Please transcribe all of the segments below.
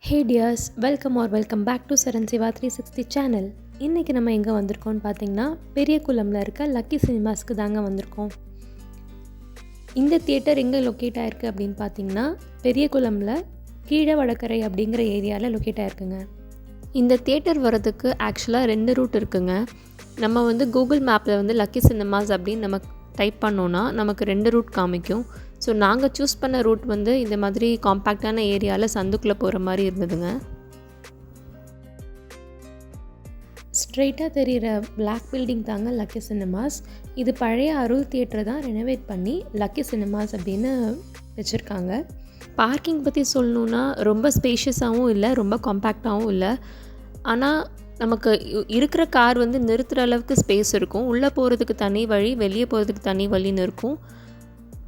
Hey dears, welcome back to Charan Siva 360 channel. இன்றைக்கி நம்ம எங்கே வந்திருக்கோம்னு பார்த்தீங்கன்னா பெரியகுளமில் இருக்க லக்கி சினிமாஸ்க்கு தாங்க வந்திருக்கோம். இந்த தியேட்டர் எங்கே லொக்கேட் ஆகிருக்கு அப்படின்னு பார்த்தீங்கன்னா பெரியகுளமில் கீழே வடக்கரை அப்படிங்கிற ஏரியாவில் லொக்கேட் ஆகிருக்குங்க. இந்த தியேட்டர் வரதுக்கு ஆக்சுவலாக 2 ரூட் இருக்குங்க. நம்ம கூகுள் மேப்பில் லக்கி சினிமாஸ் அப்படின்னு நம்ம டைப் பண்ணோன்னா நமக்கு 2 ரூட் காமிக்கும். ஸோ நாங்கள் சூஸ் பண்ண ரூட் இந்த மாதிரி காம்பேக்டான ஏரியாவில் சந்துக்குள்ளே போகிற மாதிரி இருந்ததுங்க. ஸ்ட்ரெயிட்டாக தெரிகிற பிளாக் பில்டிங் தாங்க லக்கி சினிமாஸ். இது பழைய அருள் தியேட்டரை தான் ரெனோவேட் பண்ணி லக்கி சினிமாஸ் அப்படின்னு வச்சுருக்காங்க. பார்க்கிங் பற்றி சொல்லணுன்னா ரொம்ப ஸ்பேஷியஸாகவும் இல்லை, ரொம்ப காம்பேக்டாகவும் இல்லை. ஆனால் நமக்கு இருக்கிற கார் நிறுத்துகிற அளவுக்கு ஸ்பேஸ் இருக்கும். உள்ளே போகிறதுக்கு தனி வழி, வெளியே போகிறதுக்கு தனி வழின்னு இருக்கும்.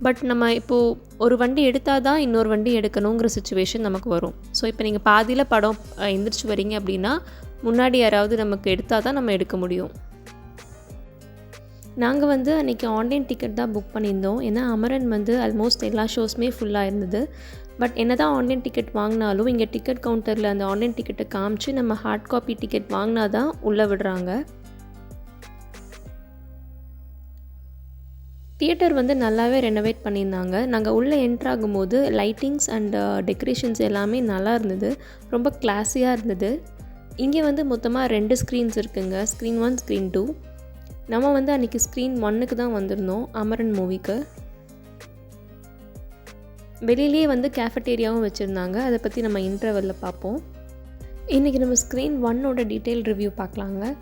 பட் நம்ம இப்போது ஒரு வண்டி எடுத்தால் தான் இன்னொரு வண்டி எடுக்கணுங்கிற சுச்சுவேஷன் நமக்கு வரும். ஸோ இப்போ நீங்கள் பாதியில் படம் எந்திரிச்சு வரீங்க அப்படின்னா முன்னாடி யாராவது நமக்கு எடுத்தால் தான் நம்ம எடுக்க முடியும். நாங்கள் அன்றைக்கி ஆன்லைன் டிக்கெட் தான் புக் பண்ணியிருந்தோம். ஏன்னா அமரன் ஆல்மோஸ்ட் எல்லா ஷோஸுமே ஃபுல்லாக இருந்தது. பட் என்ன தான் ஆன்லைன் டிக்கெட் வாங்கினாலும் இங்கே டிக்கெட் கவுண்டரில் அந்த ஆன்லைன் டிக்கெட்டை காமிச்சு நம்ம ஹார்ட் காப்பி டிக்கெட் வாங்கினா தான் உள்ளே விடுறாங்க. தியேட்டர் நல்லாவே ரெனோவேட் பண்ணியிருந்தாங்க. நாங்கள் உள்ளே என்ட்ராகும்போது லைட்டிங்ஸ் அண்ட் டெக்கரேஷன்ஸ் எல்லாமே நல்லா இருந்தது. ரொம்ப கிளாஸியாக இருந்தது. இங்கே மொத்தமாக 2 ஸ்க்ரீன்ஸ் இருக்குங்க. Screen 1, screen 2. நம்ம அன்றைக்கி ஸ்க்ரீன் 1க்கு தான் வந்திருந்தோம் அமரன் மூவிக்கு. வெளியிலேயே கேஃபட்டேரியாவும் வச்சுருந்தாங்க. அதை பற்றி நம்ம இன்டர்வெல்லில் பார்ப்போம். இன்றைக்கி நம்ம ஸ்க்ரீன் 1ஓட டீட்டெயில் ரிவ்யூ பார்க்கலாங்க.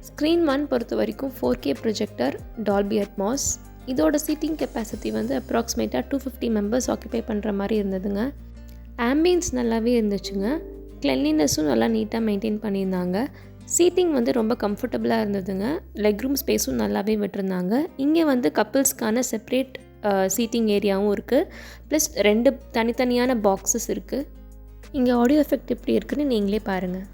ஸ்க்ரீன் 1 பொறுத்த வரைக்கும் 4K ப்ரொஜெக்டர், டால்பி அட்மாஸ். இதோட சீட்டிங் கெப்பாசிட்டி அப்ராக்சிமேட்டாக 250 மெம்பர்ஸ் ஆக்குபை பண்ணுற மாதிரி இருந்ததுங்க. ஆம்பியன்ஸ் நல்லாவே இருந்துச்சுங்க. கிளென்லினஸும் நல்லா நீட்டாக மெயின்டைன் பண்ணியிருந்தாங்க. சீட்டிங் ரொம்ப கம்ஃபர்டபுளாக இருந்ததுங்க. லெக் ரூம் ஸ்பேஸும் நல்லாவே விட்டுருந்தாங்க. இங்கே கப்புள்ஸ்க்கான செப்ரேட் சீட்டிங் ஏரியாவும் இருக்குது. ப்ளஸ் 2 தனித்தனியான பாக்ஸஸ் இருக்குது. இங்கே ஆடியோ எஃபெக்ட் எப்படி இருக்குதுன்னு நீங்களே பாருங்கள்.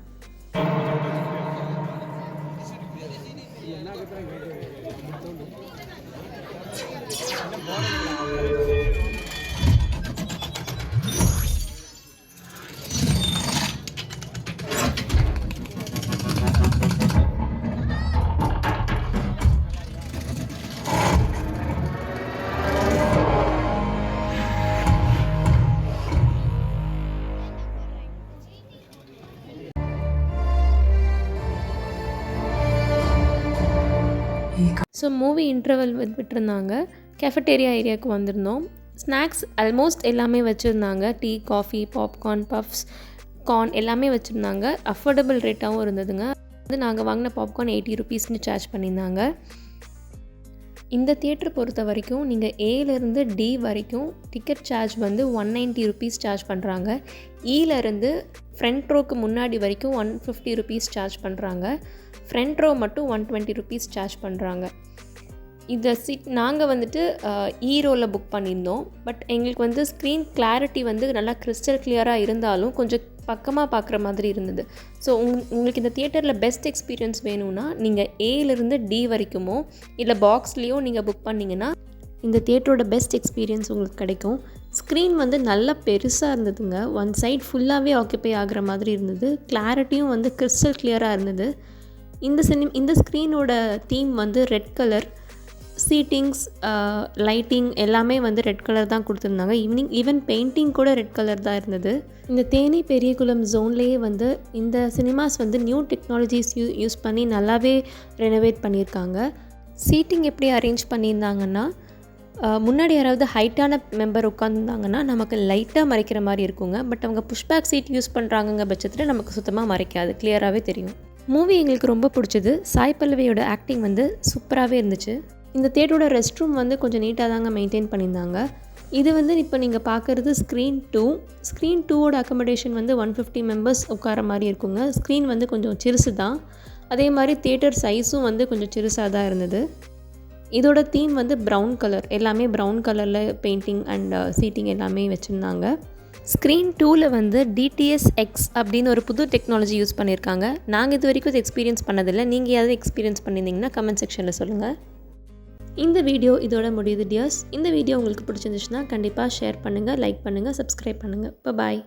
ஸோ மூவி இன்டர்வல் விட்டுருந்தாங்க. கேஃபட்டேரியா ஏரியாவுக்கு வந்திருந்தோம். ஸ்நாக்ஸ் ஆல்மோஸ்ட் எல்லாமே வச்சுருந்தாங்க. Tea, coffee, popcorn, puffs, corn எல்லாமே வச்சுருந்தாங்க. அஃபோர்டபுள் ரேட்டாகவும் இருந்ததுங்க. நாங்கள் வாங்கின பாப்கார்ன் 80 ருபீஸ்னு சார்ஜ் பண்ணியிருந்தாங்க. இந்த தியேட்டர் பொறுத்த வரைக்கும் நீங்கள் ஏலேருந்து டி வரைக்கும் டிக்கெட் சார்ஜ் 190 ருபீஸ் சார்ஜ் பண்ணுறாங்க. ஈலேருந்து ஃப்ரண்ட் ரோக்கு முன்னாடி வரைக்கும் 150 ருபீஸ் சார்ஜ் பண்ணுறாங்க. ஃப்ரண்ட் ரோ மட்டும் 120 ருபீஸ் சார்ஜ் பண்ணுறாங்க. இந்த சீட் நாங்கள் ஈரோவில் புக் பண்ணியிருந்தோம். பட் எங்களுக்கு ஸ்க்ரீன் கிளாரிட்டி நல்லா கிறிஸ்டல் கிளியராக இருந்தாலும் கொஞ்சம் பக்கமாக பார்க்குற மாதிரி இருந்தது. ஸோ உங்களுக்கு இந்த தியேட்டரில் பெஸ்ட் எக்ஸ்பீரியன்ஸ் வேணும்னா நீங்கள் ஏலேருந்து டி வரைக்குமோ இல்லை பாக்ஸ்லேயோ நீங்கள் புக் பண்ணிங்கன்னா இந்த தியேட்டரோட பெஸ்ட் எக்ஸ்பீரியன்ஸ் உங்களுக்கு கிடைக்கும். ஸ்க்ரீன் நல்லா பெருசாக இருந்ததுங்க. ஒன் சைட் ஃபுல்லாகவே ஆக்குப்பை ஆகிற மாதிரி இருந்தது. கிளாரிட்டியும் கிறிஸ்டல் கிளியராக இருந்தது. இந்த ஸ்க்ரீனோட theme red colour. Seatings, lighting எல்லாமே ரெட் கலர் தான் கொடுத்துருந்தாங்க. ஈவன் பெயிண்டிங் கூட ரெட் கலர் தான் இருந்தது. இந்த தேனி பெரியகுளம் ஜோன்லேயே இந்த சினிமாஸ் நியூ டெக்னாலஜிஸ் யூஸ் பண்ணி நல்லாவே ரெனோவேட் பண்ணியிருக்காங்க. சீட்டிங் எப்படி அரேஞ்ச் பண்ணியிருந்தாங்கன்னா முன்னாடி யாராவது ஹைட்டான மெம்பர் உட்காந்துருந்தாங்கன்னா நமக்கு லைட்டாக மறைக்கிற மாதிரி இருக்குங்க. பட் அவங்க புஷ்பேக் சீட் யூஸ் பண்ணுறாங்கங்க பட்சத்தில் நமக்கு சுத்தமாக மறைக்காது, கிளியராகவே தெரியும். மூவி எங்களுக்கு ரொம்ப பிடிச்சது. சாய் பல்லவியோட ஆக்டிங் சூப்பராகவே இருந்துச்சு. இந்த தியேட்டரோட ரெஸ்ட் ரூம் கொஞ்சம் நீட்டாக தாங்க மெயின்டைன் பண்ணியிருந்தாங்க. இது இப்போ நீங்கள் பார்க்குறது ஸ்க்ரீன் 2. ஸ்க்ரீன் 2ஓட அக்கமடேஷன் 150 மெம்பர்ஸ் உட்கார மாதிரி இருக்குங்க. ஸ்க்ரீன் கொஞ்சம் சிறுசு தான். அதே மாதிரி தியேட்டர் சைஸும் கொஞ்சம் சிறுசாக தான் இருந்தது. இதோட தீம் ப்ரௌன் கலர். எல்லாமே ப்ரௌன் கலரில் பெயிண்டிங் அண்ட் சீட்டிங் எல்லாமே வச்சுருந்தாங்க. ஸ்க்ரீன் 2ல் டிடிஎஸ் எக்ஸ் அப்படின்னு ஒரு புது டெக்னாலஜி யூஸ் பண்ணியிருக்காங்க. நாங்கள் இது வரைக்கும் எக்ஸ்பீரியன்ஸ் பண்ணதில்லை. நீங்கள் ஏதாவது எக்ஸ்பீரியன்ஸ் பண்ணியிருந்தீங்கன்னா கமெண்ட் செக்ஷனில் சொல்லுங்கள். இந்த வீடியோ இதோட முடியுது டியர்ஸ். இந்த வீடியோ உங்களுக்கு பிடிச்சிருந்துச்சுன்னா கண்டிப்பாக ஷேர் பண்ணுங்கள், லைக் பண்ணுங்கள், சப்ஸ்கிரைப் பண்ணுங்கள். பாய்.